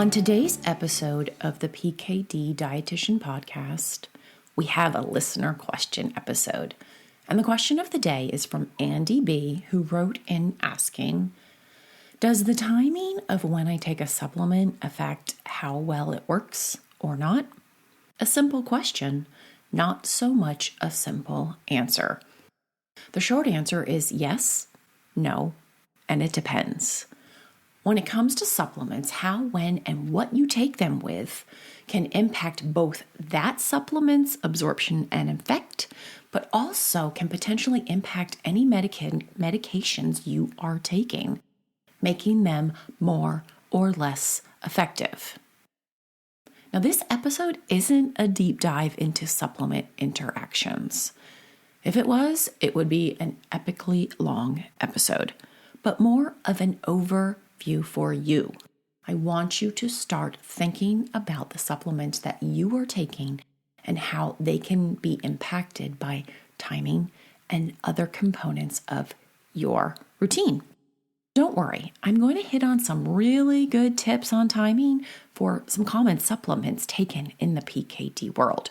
On today's episode of the PKD Dietitian Podcast, we have a listener question episode. And the question of the day is from Andy B., who wrote in asking, does the timing of when I take a supplement affect how well it works or not? A simple question, not so much a simple answer. The short answer is yes, no, and it depends. When it comes to supplements, how, when, and what you take them with can impact both that supplement's absorption and effect, but also can potentially impact any medications you are taking, making them more or less effective. Now, this episode isn't a deep dive into supplement interactions. If it was, it would be an epically long episode, but more of an overview for you. I want you to start thinking about the supplements that you are taking and how they can be impacted by timing and other components of your routine. Don't worry, I'm going to hit on some really good tips on timing for some common supplements taken in the PKD world.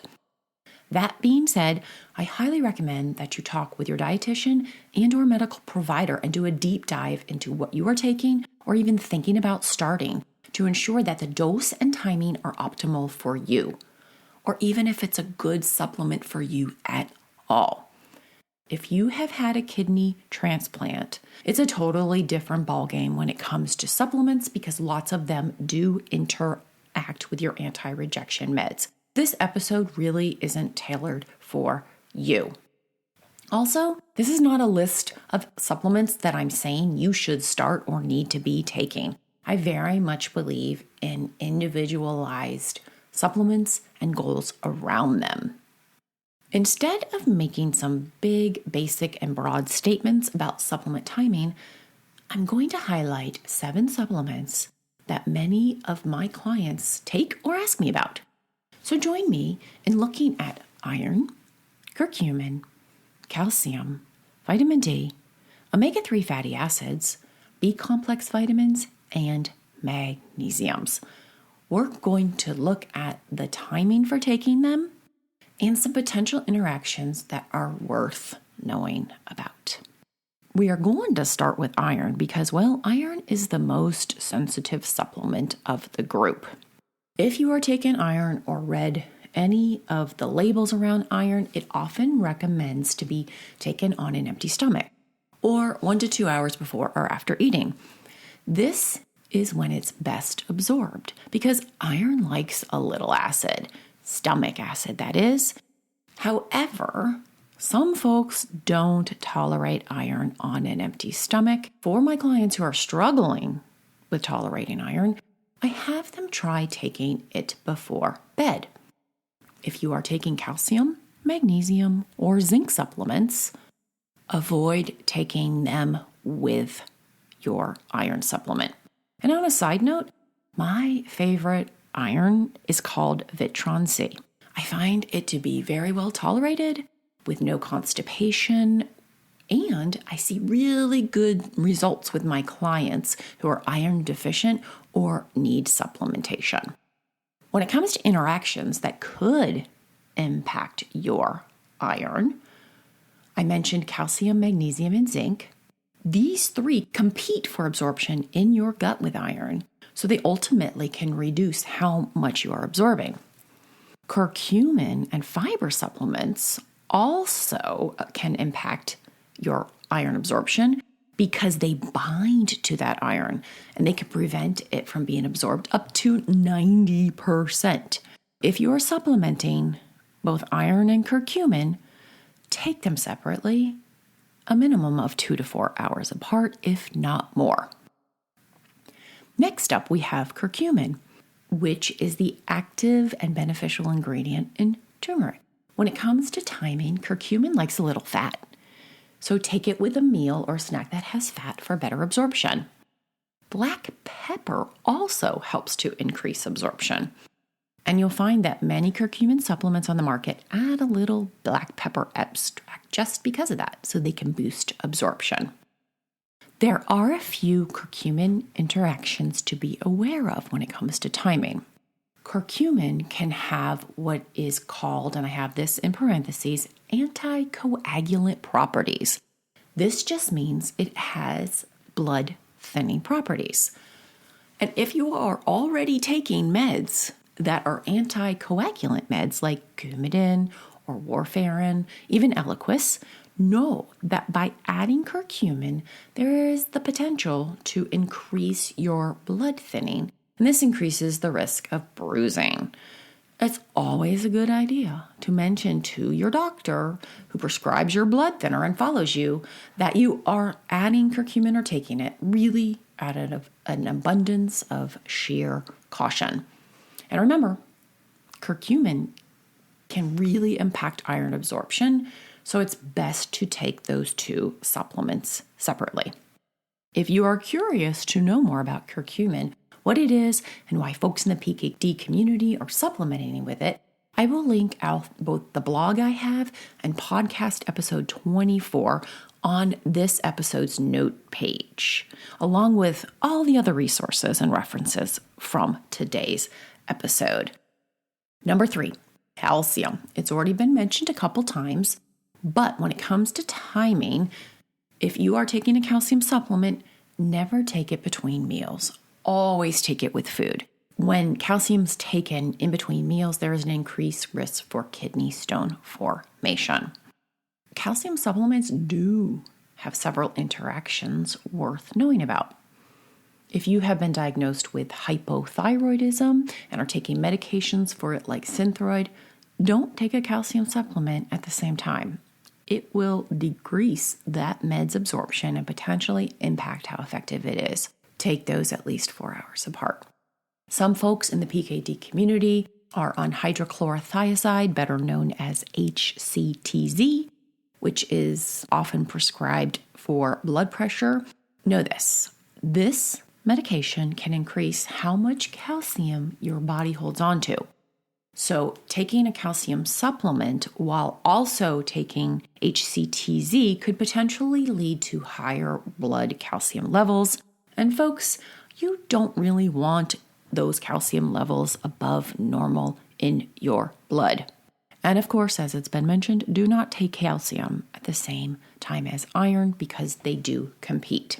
That being said, I highly recommend that you talk with your dietitian and or medical provider and do a deep dive into what you are taking or even thinking about starting to ensure that the dose and timing are optimal for you, or even if it's a good supplement for you at all. If you have had a kidney transplant, it's a totally different ballgame when it comes to supplements because lots of them do interact with your anti-rejection meds. This episode really isn't tailored for you. Also, this is not a list of supplements that I'm saying you should start or need to be taking. I very much believe in individualized supplements and goals around them. Instead of making some big, basic, and broad statements about supplement timing, I'm going to highlight 7 supplements that many of my clients take or ask me about. So join me in looking at iron, curcumin, calcium, vitamin D, omega-3 fatty acids, B-complex vitamins, and magnesiums. We're going to look at the timing for taking them and some potential interactions that are worth knowing about. We are going to start with iron because, well, iron is the most sensitive supplement of the group. If you are taking iron or read any of the labels around iron, it often recommends to be taken on an empty stomach or 1 to 2 hours before or after eating. This is when it's best absorbed because iron likes a little acid, stomach acid that is. However, some folks don't tolerate iron on an empty stomach. For my clients who are struggling with tolerating iron, I have them try taking it before bed. If you are taking calcium, magnesium, or zinc supplements, avoid taking them with your iron supplement. And on a side note, my favorite iron is called Vitron C. I find it to be very well tolerated with no constipation, and I see really good results with my clients who are iron deficient or need supplementation. When it comes to interactions that could impact your iron, I mentioned calcium, magnesium, and zinc. These 3 compete for absorption in your gut with iron, so they ultimately can reduce how much you are absorbing. Curcumin and fiber supplements also can impact your iron absorption because they bind to that iron and they can prevent it from being absorbed up to 90%. If you are supplementing both iron and curcumin, take them separately, a minimum of 2 to 4 hours apart, if not more. Next up, we have curcumin, which is the active and beneficial ingredient in turmeric. When it comes to timing, curcumin likes a little fat. So take it with a meal or snack that has fat for better absorption. Black pepper also helps to increase absorption. And you'll find that many curcumin supplements on the market add a little black pepper extract just because of that, so they can boost absorption. There are a few curcumin interactions to be aware of when it comes to timing. Curcumin can have what is called, and I have this in parentheses, anticoagulant properties. This just means it has blood thinning properties. And if you are already taking meds that are anticoagulant meds like Coumadin or warfarin, even Eliquis, know that by adding curcumin, there is the potential to increase your blood thinning, and this increases the risk of bruising. It's always a good idea to mention to your doctor who prescribes your blood thinner and follows you that you are adding curcumin or taking it really out of an abundance of sheer caution. And remember, curcumin can really impact iron absorption, so it's best to take those two supplements separately. If you are curious to know more about curcumin, what it is, and why folks in the PKD community are supplementing with it, I will link out both the blog I have and podcast episode 24 on this episode's note page, along with all the other resources and references from today's episode. Number 3, calcium. It's already been mentioned a couple times, but when it comes to timing, if you are taking a calcium supplement, never take it between meals. Always take it with food. When calcium's taken in between meals, there is an increased risk for kidney stone formation. Calcium supplements do have several interactions worth knowing about. If you have been diagnosed with hypothyroidism and are taking medications for it like Synthroid, don't take a calcium supplement at the same time. It will decrease that med's absorption and potentially impact how effective it is. Take those at least 4 hours apart. Some folks in the PKD community are on hydrochlorothiazide, better known as HCTZ, which is often prescribed for blood pressure. Know this. This medication can increase how much calcium your body holds on to. So taking a calcium supplement while also taking HCTZ could potentially lead to higher blood calcium levels. And folks, you don't really want those calcium levels above normal in your blood. And of course, as it's been mentioned, do not take calcium at the same time as iron because they do compete.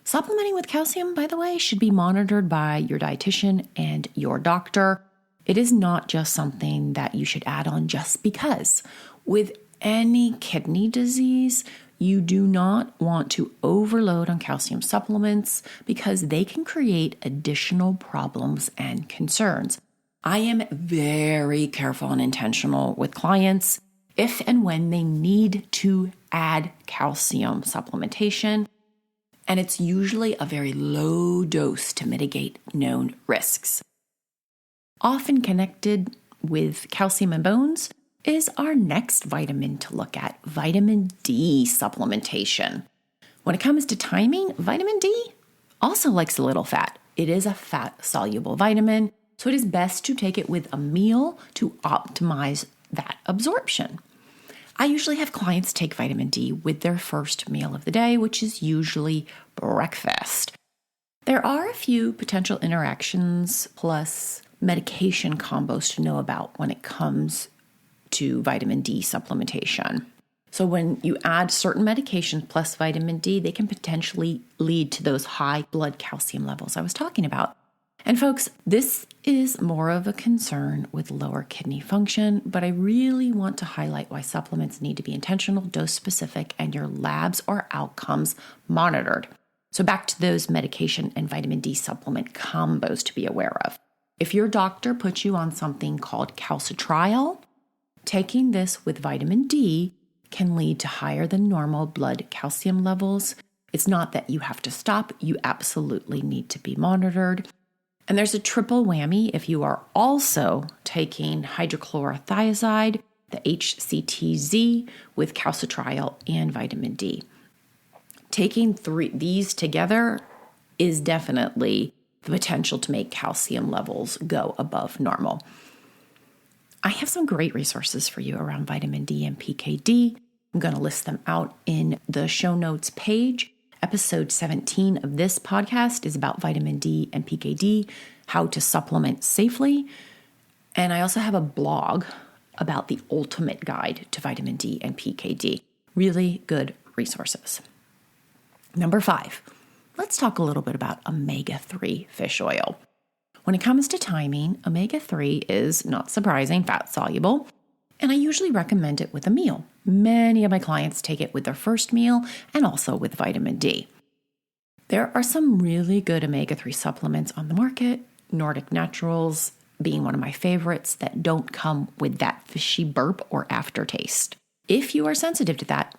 Supplementing with calcium, by the way, should be monitored by your dietitian and your doctor. It is not just something that you should add on just because. With any kidney disease, you do not want to overload on calcium supplements because they can create additional problems and concerns. I am very careful and intentional with clients if and when they need to add calcium supplementation, and it's usually a very low dose to mitigate known risks. Often connected with calcium and bones is our next vitamin to look at, vitamin D supplementation. When it comes to timing, vitamin D also likes a little fat. It is a fat-soluble vitamin, so it is best to take it with a meal to optimize that absorption. I usually have clients take vitamin D with their first meal of the day, which is usually breakfast. There are a few potential interactions plus medication combos to know about when it comes to vitamin D supplementation. So when you add certain medications plus vitamin D, they can potentially lead to those high blood calcium levels I was talking about. And folks, this is more of a concern with lower kidney function, but I really want to highlight why supplements need to be intentional, dose specific, and your labs or outcomes monitored. So back to those medication and vitamin D supplement combos to be aware of. If your doctor puts you on something called calcitriol, taking this with vitamin D can lead to higher than normal blood calcium levels. It's not that you have to stop, you absolutely need to be monitored. And there's a triple whammy if you are also taking hydrochlorothiazide, the HCTZ, with calcitriol and vitamin D. Taking these together is definitely the potential to make calcium levels go above normal. I have some great resources for you around vitamin D and PKD. I'm going to list them out in the show notes page, Episode 17 of this podcast is about vitamin D and PKD, how to supplement safely. And I also have a blog about the ultimate guide to vitamin D and PKD. Really good resources. Number 5, let's talk a little bit about omega-3 fish oil. When it comes to timing, omega-3 is, not surprising, fat soluble, and I usually recommend it with a meal. Many of my clients take it with their first meal and also with vitamin D. There are some really good omega-3 supplements on the market, Nordic Naturals being one of my favorites, that don't come with that fishy burp or aftertaste. If you are sensitive to that,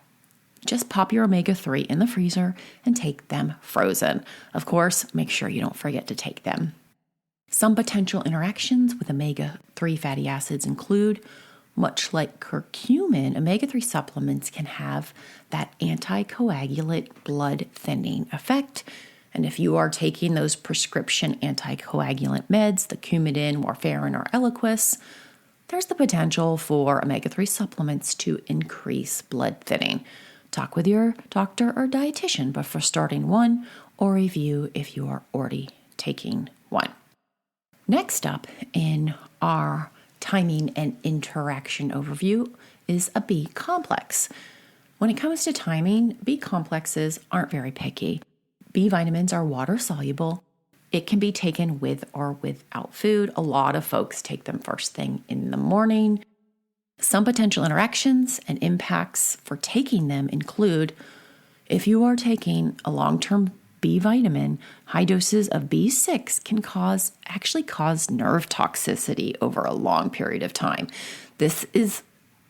just pop your omega-3 in the freezer and take them frozen. Of course, make sure you don't forget to take them. Some potential interactions with omega-3 fatty acids include, much like curcumin, omega-3 supplements can have that anticoagulant blood thinning effect. And if you are taking those prescription anticoagulant meds, the Coumadin, warfarin, or Eliquis, there's the potential for omega-3 supplements to increase blood thinning. Talk with your doctor or dietitian before starting one, or review if you are already taking one. Next up in our timing and interaction overview is a B complex. When it comes to timing, B complexes aren't very picky. B vitamins are water soluble. It can be taken with or without food. A lot of folks take them first thing in the morning. Some potential interactions and impacts for taking them include, if you are taking a long-term B vitamin, high doses of B6 can actually cause nerve toxicity over a long period of time. This is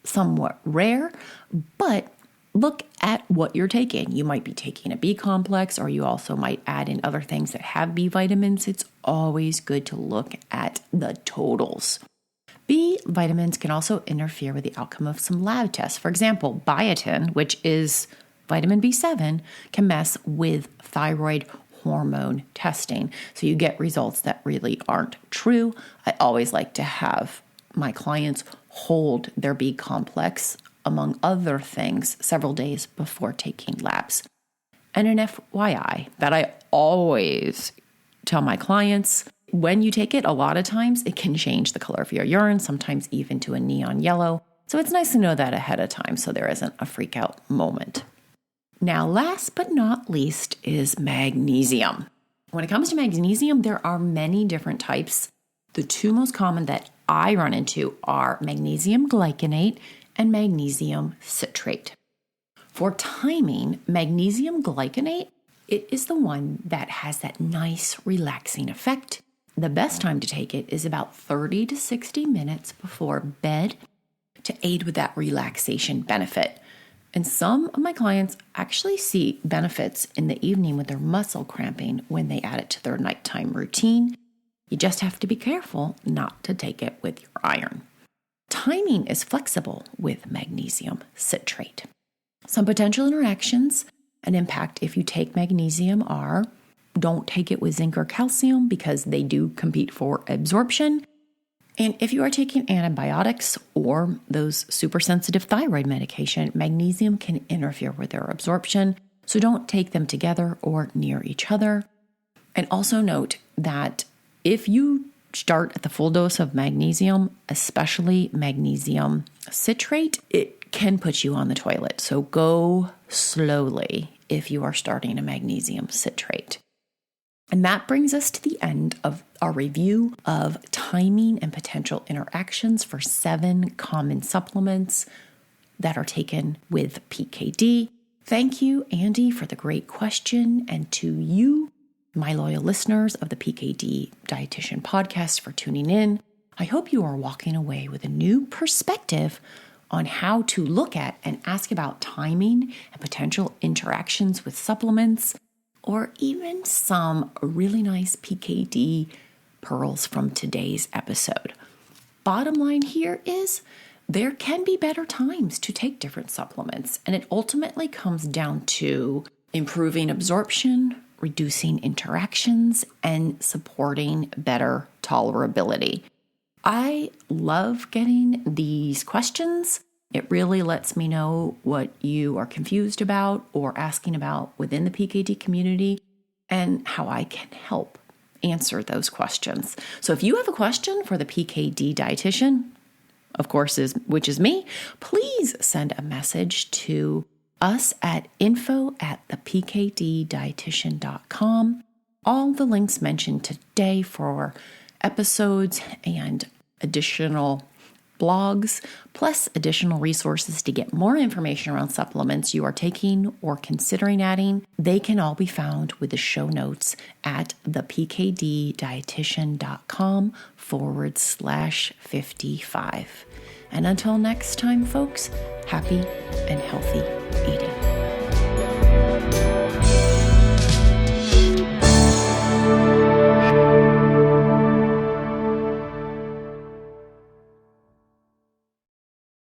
somewhat rare, but look at what you're taking. You might be taking a B complex, or you also might add in other things that have B vitamins. It's always good to look at the totals. B vitamins can also interfere with the outcome of some lab tests. For example, biotin, which is vitamin B7, can mess with thyroid hormone testing. So you get results that really aren't true. I always like to have my clients hold their B complex, among other things, several days before taking labs. And an FYI that I always tell my clients, when you take it, a lot of times it can change the color of your urine, sometimes even to a neon yellow. So it's nice to know that ahead of time so there isn't a freak out moment. Now, last but not least is magnesium. When it comes to magnesium, there are many different types. The two most common that I run into are magnesium glycinate and magnesium citrate. For timing, magnesium glycinate, it is the one that has that nice relaxing effect. The best time to take it is about 30 to 60 minutes before bed to aid with that relaxation benefit. And some of my clients actually see benefits in the evening with their muscle cramping when they add it to their nighttime routine. You just have to be careful not to take it with your iron. Timing is flexible with magnesium citrate. Some potential interactions and impact if you take magnesium are, don't take it with zinc or calcium because they do compete for absorption. And if you are taking antibiotics or those super sensitive thyroid medication, magnesium can interfere with their absorption. So don't take them together or near each other. And also note that if you start at the full dose of magnesium, especially magnesium citrate, it can put you on the toilet. So go slowly if you are starting a magnesium citrate. And that brings us to the end of our review of timing and potential interactions for 7 common supplements that are taken with PKD. Thank you, Andy, for the great question, and to you, my loyal listeners of the PKD Dietitian Podcast, for tuning in. I hope you are walking away with a new perspective on how to look at and ask about timing and potential interactions with supplements, or even some really nice PKD pearls from today's episode. Bottom line here is there can be better times to take different supplements, and it ultimately comes down to improving absorption, reducing interactions, and supporting better tolerability. I love getting these questions. It really lets me know what you are confused about or asking about within the PKD community and how I can help answer those questions. So if you have a question for the PKD dietitian, of course, which is me, please send a message to us at info@thepkddietitian.com. All the links mentioned today for episodes and additional blogs, plus additional resources to get more information around supplements you are taking or considering adding, they can all be found with the show notes at thepkddietitian.com/55. And until next time, folks, happy and healthy eating.